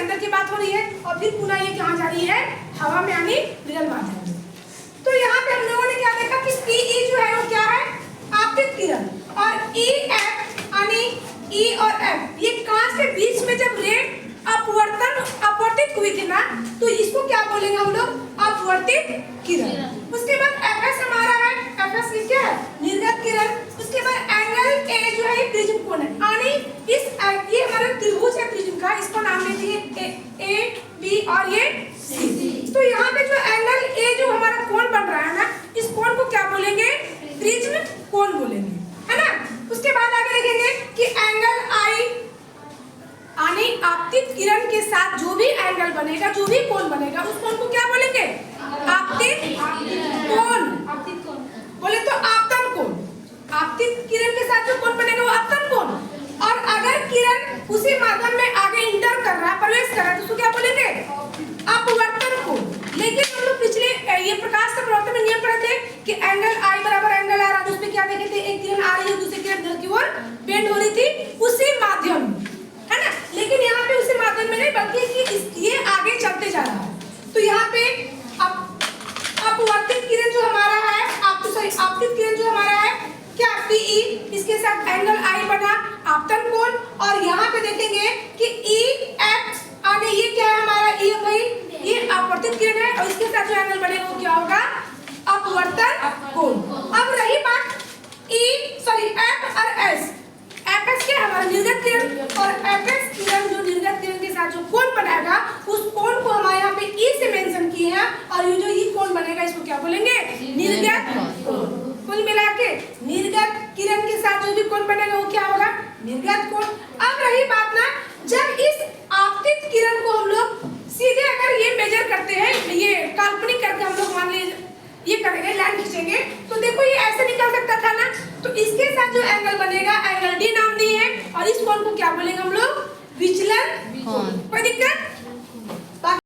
अंदर की बात हो रही है और फिर पुनः ये कहाँ जा रही है, हवा में यानी विरल माध्यम में। तो यहाँ पे हम लोगों ने क्या देखा कि Pe जो है वो क्या है, आपतित किरण, और EF यानी E और F ये कांच के बीच में जब रे अपवर्तित हुई थी ना, तो इसको क्या बोलेंगे हम लोग, अपवर्तित किरण। उसके बाद FS हमारा है, FS की क्या है, निर्गत किरण। उसके बाद एंगल A जो है प्रिज्म कोण है, यानी ये हमारा त्रिभुज है प्रिज्म का, इसको नाम ले दिए A B और ये C। तो यहाँ पे जो एंगल A जो हमारा कोण बन रहा है ना, इस कोण को क्या बोलेंगे, प्रिज्म कोण बोलेंगे, है ना। उसके बाद आगे देखेंगे कि एंगल I यानी आपतित किरण के साथ जो भी एंगल बनेगा, जो भी कोण बनेगा, उस कोण को क्या बोलेंगे, आपतित कोण। बोले तो आपतन कोण, आपतित किरण के साथ जो कोण बनेगा वो आपतन कोण। और अगर किरण उसी माध्यम में आगे इंटर कर रहा है, प्रवेश कर रहा है, तो उसको क्या बोलेंगे, अपवर्तन कोण। लेकिन हम लोग पिछले ये प्रकाश का प्रवर्तन में नियम पढ़े थे कि एंगल I बराबर एंगल R, उसमें क्या देखे थे, एक किरण आ रही है, दूसरी किरण इधर की ओर बेंड हो रही थी, उसी माध्यम में, है ना। लेकिन यहाँ पे उसी माध्यम में नहीं, बल्कि ये आगे चलते जा रहा है। तो यहाँ पे अपवर्तित किरण जो हमारा है, आपतित किरण जो हमारा है क्या, Pe, इसके साथ एंगल I बना आपतन कोण। और यहाँ पे देखेंगे कि EF यानी ये क्या है हमारा, ये भाई ये अपवर्तित किरण है, और इसके साथ जो एंगल बनेगा वो क्या होगा, अपवर्तन कोण। अब रही बात F और S। FS क्या है हमारा निर्गत किरण, और FS किरण जो निर्गत किरण के साथ जो कोण बनाएगा, उस कोण को हमारे यहाँ पे E से मेंशन किए हैं, और ये जो ये कोण बनेगा इसको क्या बोलेंगे, निर्गत कोण। कुल मिला के निर्गत किरण के साथ जो भी कोण बनेगा वो क्या होगा, निर्गत कोण। अब रही बात ना, जब इस आपतित किरण को हम लोग सीधे अगर ये मेजर करते हैं, ये काल्पनिक करके हम लोग मान लीजिए ये करेंगे, लाइन खींचेंगे, तो देखो ये ऐसे निकल सकता था ना, तो इसके साथ जो एंगल बनेगा एंगल D नाम दिए है, और इस कोण को क्या बोलेंगे हम लोग, विचलन कोण।